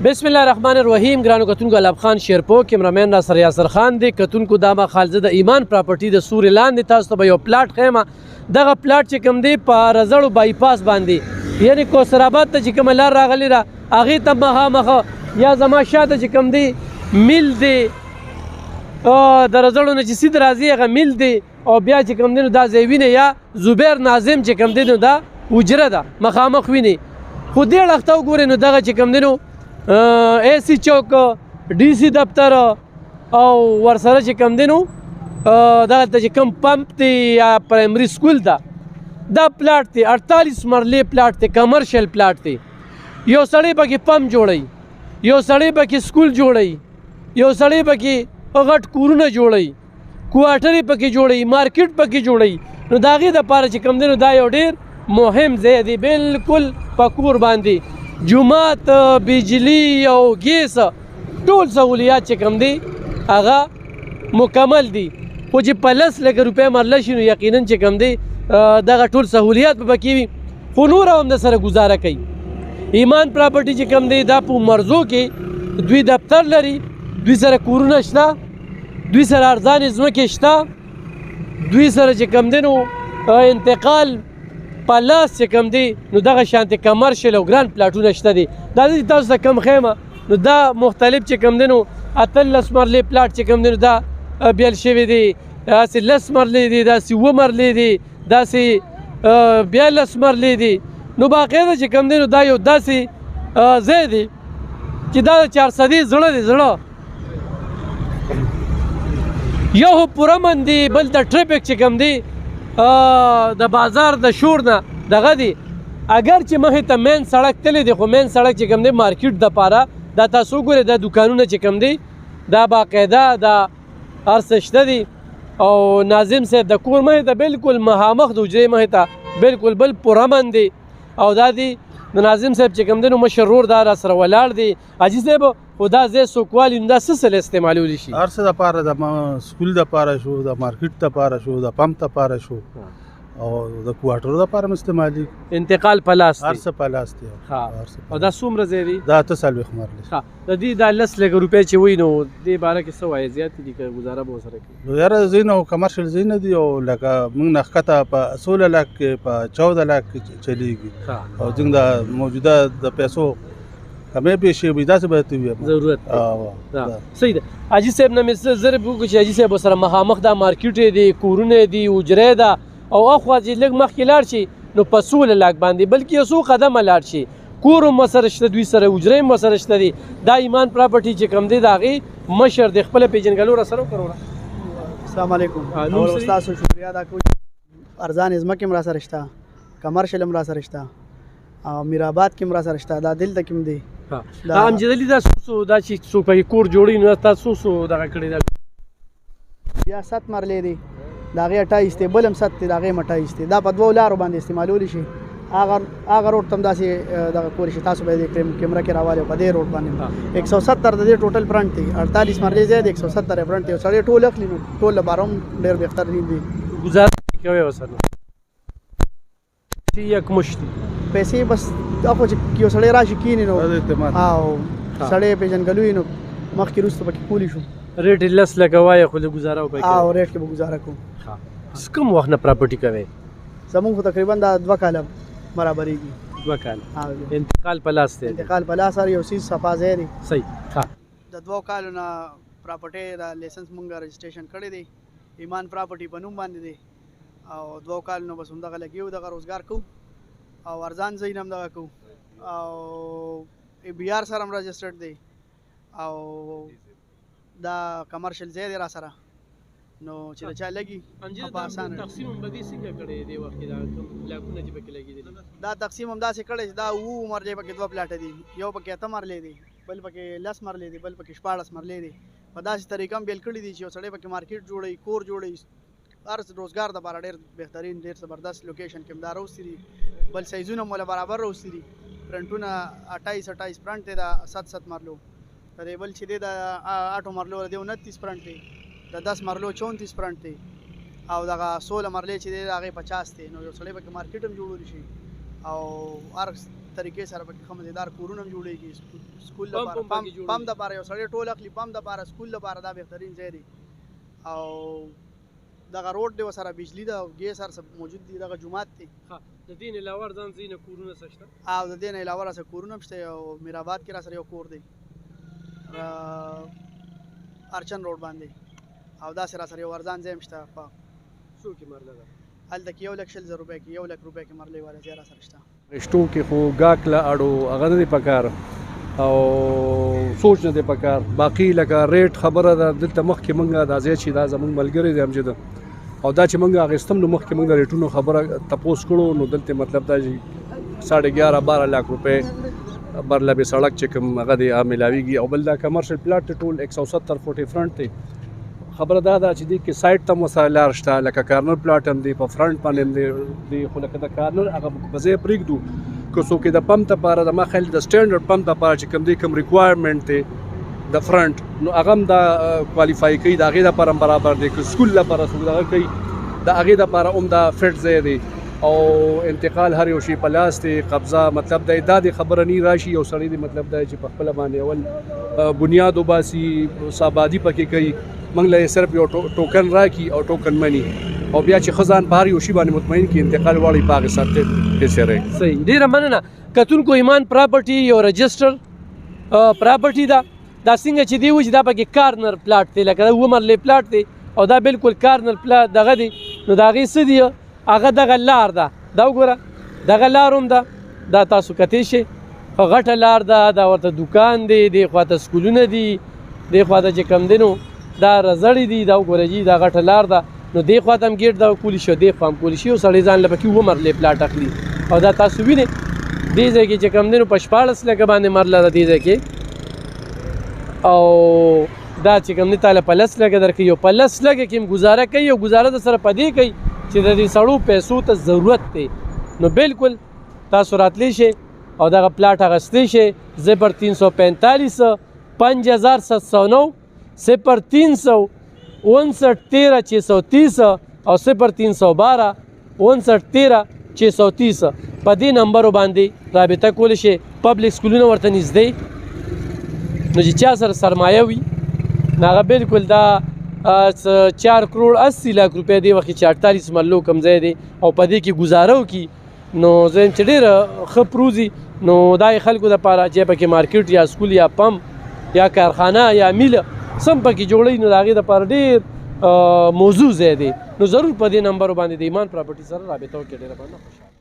بسم الله الرحمن الرحیم. ګرانو کتونکو الاب خان شیرپو کیمرامین ناصر یاسر خان دی. کتونکو دا ما خالزه د ایمان پراپرټي د سوري لاندې تاسو ته به یو پلاټ خیمه. دغه پلاټ چې کوم دی په رزړو بایپاس باندې یعنی کوسراباد ته چې کوم لار راغلی را هغې ته مخامخ یا زما شاته چې کوم دی میل دی د رزړو نه چې سید راځي هغه میل دی او بیا چې کوم دی نو دا ځای وینې یا زبیر ناظم چې کوم دی نو دا حجره ده مخامخ وینې. خو دې اړخ ته وګورئ نو دغه چې کوم دی نو AC چوک DC دفتر او ورسره چې کوم دی نو دغلته چې کوم پمپ دی یا پرایمري سکول ده دا پلاټ دی 48 مرلې پلاټ دی کمرشل پلاټ دی. یو سړی پکې پمپ جوړوي یو سړی پکې سکول جوړوي یو سړی پکې غټ کورونه جوړوي کوارټرې پکې جوړوي مارکیټ پکې جوړوي نو د هغې دپاره چې کوم دی نو دا یو ډېر مهم ځای دی بالکل په کور باندې جومات بجلی او ګیس ټول سهولیات چې کوم دی هغه مکمل دي. خو چې په 10 لکه روپۍ مرله شي نو یقینا چې کوم دی دغه ټول سهولیات به پکې وي خو نور هم د سره ګزاره کوي. ایمان پراپرټي چې کوم دی دا په مرزو کې دوی دفتر لري دوی سره کورونه شته دوی سره ارزانې ځمکې شته دوی سره چې کوم دی نو انتقال په لاس چې کوم دی نو دغه شانتې کمرشل او ګران پلاټونه شته دي. دا دې تاسو ته کم خیمه نو دا مختلف چې کوم دی نو 18 مرلې پلاټ چې کوم دی نو دا بیل شوی دی داسې 10 مرلې دي داسې 7 مرلې دي داسې 42 مرلې دي نو باقاعده چې کوم دی نو دا یو داسې ځای دی چې دا د 400 زړه دی زړه یو پوره من دی بل د ټریفک چې کوم دی د بازار د شور نه دغه دی. اگر چې مخې ته مین سړک تللی دی خو مین سړک چې کوم دی مارکیټ دپاره دا تاسو وګورئ دا دوکانونه چې کوم دی دا باقاعده دا هر څه شته دي او ناظم صاحب د کور مخې ته بالکل مخامخ د حجرې مخې ته بالکل بل پوره من دی او دا دی د ناظم صاحب چې کوم دی نو مشر ورور دا را سره ولاړ دی. حاجي صاحب خو دا ځای څوکوالي نو دا څه سره استعمالولی شي؟ هر څه دپاره د سکول دپاره شو د مارکیټ دپاره شو د پمپ دپاره شو او د کوارټرو دپاره هم استعمالېږي. انتقال په لاس دی هر څه په لاس دی. او دا څومره ځای دی؟ دا 40 مرلې. د دې دا 10 لکه روپۍ چې وایي نو دې باره کې څه وایي زیاتې دي که ګزاره به ورسره کوي؟ نو یاره ځایونه کمرشل ځایونه دي او لکه موږ نه ښکته په 16 لک کې په 14 لک کې چلیږي او موږ د موجوده د پیسو کمې پیسې وي داسې باید وي ضرورت صحیح ده. حاجي صاحب نه مې ضرب وکړو چې حاجي صاحب سره مخامخ دا مارکیټ دی کورونه دي حجرې ده او اخوا چې لږ مخکې لاړ شي نو په 16 لک باندې بلکې یو څو قدمه لاړ شي کور هم ورسره شته دوی سره حجرې هم ورسره شته دي. دا ایمان پراپرټي چې کوم دی د هغې مشر د خپله پېژنګلو را سره وکړو. السلام علیکم. اول ستاسو شکریا ادا کوم ارزان ځمکې هم را سره شته کمرشل هم را سره شته او میرآباد کې هم را سره شته دا دلته کې هم دی. امجدلي دا څو دا چې څوک پکې کور جوړوي نو تاسو څو دغه کړی ده؟ بیا 7 مرلې دی د هغې 28 دی بل هم 7 دی د هغې هم 28 دی دا په 2 لارو باندې استعمالولی شي. هغه روډ ته هم داسې دغه کولی شي تاسو به یې کیمره کې راوالي په دې روډ باندې 170 د دې ټوټل فرنټ دی 48 مرلې ځای دی 170 یې فرنټ دی سړی ټول اخلي نو ټول لپاره هم ډېر بهتر دي. ګزاره کوئ ورسره یک مشت پیسې بس خو چې یو سړی راشي کینې نو او سړی پېژنګلوي نو مخکې وروسته پکې کولی شو ریټ یې 10 لکه وایه خو لږ ګزاره وکړئ او ریټ کې به ګزاره کوم. کوم وخت نه پراپرټي کوئ؟ زمونږ خو تقریبا دا 2 کاله برابرېږي. 2 کاله انتقال په لاس دی انتقال په لاس هر یو څیز صفا ځای دی. صحیح. د 2 کالو نه پراپرټۍ دا لیسنس مونږ رجسټریشن کړی دی ایمان پراپرټي په نوم باندې دی او 2 کالو نه بس همدغه لګیو دغه روزګار کوو او ارزان ځای نه هم دغه کوو او BR سره هم رجسټرډ دی او دا کمرشل ځای دی را سره نو چې د چا لګي په اسانه تقسیم هم به دې څنګه کړی دی وخت کې دا کوم بلاکونه چې پکې لګېدلي دا تقسیم هم داسې کړی چې دا 7 مرلې پکې 2 پلاټه دي یو پکې 8 مرلې دی بل پکې 10 مرلې دی بل پکې 14 مرلې دی په داسې طریقه هم بیل کړي دي چې یو سړی پکې مارکیټ جوړوي کور جوړوي هر روزګار دپاره ډېر بهترین ډېر زبردست لوکیشن کې هم دا روستي دي بل سایزونه موله برابر روستي دي فرنټونه 28 فرنټ دی دا 7 مرلو د دې بل چې دی د 8 مرلو دی 29 فرنټ دی د 10 مرلو 34 فرنټ دی او دغه 16 مرلې چې دی د هغې 50 دی نو یو سړی پکې مارکیټ هم جوړولی شي او هر طریقې سره پکې ښه مزیدار کورونه هم جوړېږي سکول پمپ لپاره هم پکې جوړېږي. پمپ دپاره یو سړی ټول اخلي پمپ دپاره سکول لپاره دا بهترین ځای دی او دغه روډ دی ورسره بجلي ده او ګیس هر څه موجود دي دغه جومات دی ها د دې نه علاوه ځان ځینې کورونه څه شته او د دې نه علاوه راسره کورونه هم شته او میرآباد کې راسره یو کور دی ارچن روډ باندې او داسې راسره یو ارزان ځای هم شته په څو کې مرله ده هلته کې 1,00,000 روپۍ کې 1,00,000 روپۍ کې مرلۍ والا ځای راسره شته رشتو کې خو ګاکله اړو هغه نه دی پکار او سوچ نه دی پکار باقي لکه ریټ خبره ده دلته مخکې مونږ دا ځای چې دا زمونږ ملګری دی امجد او دا چې مونږ اخیستم نو مخکې مونږ د ریټونو خبره تپوس کړو نو دلته مطلب دا چې 11.5-12 लाख روپۍ برلبې سړک چې کوم هغه دی ملاویږي او بل دا کمرشل پلاټ ټول 170 فوټې فرنٹ دی خبره دا ده چې دې کې سایډ ته مسایل لار شته لکه کارنر پلاټ هم دی په فرنٹ باندې هم دی خو لکه د کارنر هغه په ځای پرېږدو که څوک د پمپ دپاره د ما خیال د سټینډرډ پمپ دپاره چې کوم دی کوم ریکوایرمنټ دی د فرنٹ نو هغه هم دا کوالیفای کوي د هغې دپاره هم برابر دی که سکول لپاره څوک دغه کوي د هغې دپاره هم دا فټ ځای دی او انتقال هر یو شی په لاس دی قبضه مطلب دا د خبره نه راشي یو سړی دی مطلب دا چې په خپله باندې اول بنیاد وباسي سابادي پکې کوي موږ له صرف یو ټوکن راکړي او ټوکن مني او بیا چې خزان بهر یو شی باندې مطمئن کې انتقال واړی باغ ساتي پیسې رہی صحیح ډیره مننه کتونکو ایمان پراپرټي یو رجسټر پراپرټي دا څنګه چې دی و چې دا پکې کارنر پلاټ دی لکه دا ومرلې پلاټ دی او دا بالکل کارنر پلاټ دغه دی نو د هغې څه دی هغه دغه لار ده دا وګوره دغه لار هم ده دا تاسو کتی شئ غټه لار ده دا ورته دوکان دی دې خواته سکولونه دي دې خواته چې کوم دی نو دا رزړې دي دا وګوره جي دا غټه لار ده نو دې خواته هم ګیټ دا کولی شو دې خوا هم کولی شي یو سړی ځان له پکې ومرلې پلاټ اخلي او دا تاسو وینئ دې ځای کې چې کوم دی نو په 14 لکه باندې مرله ده دې ځای کې او دا چې کوم دی تاله په 10 لکه درکوي یو په 10 لکه کې هم گزاره کوي او گزاره د سره په دې کوي چې د دې سړو پیسو ته ضرورت دی نو بالکل تاسو راتلی شئ او دغه پلاټ اخیستی شئ 0345 5709 0359 13 او 0312 5913 630 په دې نمبرو باندې رابطه کولی شئ پبلک سکولونه ورته نږدې نو چې چا سره سرمایه وي نو هغه بالکل دا 4 کروڑ 80 लाख روپۍ دی وخت چې 48 مرلو کم ځای دی او په دې کې گزاره وکړي نو زم چې ډېره ښه پروزي نو دا خلکو دپاره چې پکې مارکیټ یا سکول یا پمپ یا کارخانه یا میله سم پکې جوړوي نو د هغې دپاره ډېر موضوع ځای دی نو ضرور په دې نمبرو باندې د ایمان پراپرټي سره رابطه وکړئ ډېره مننه خوشحاله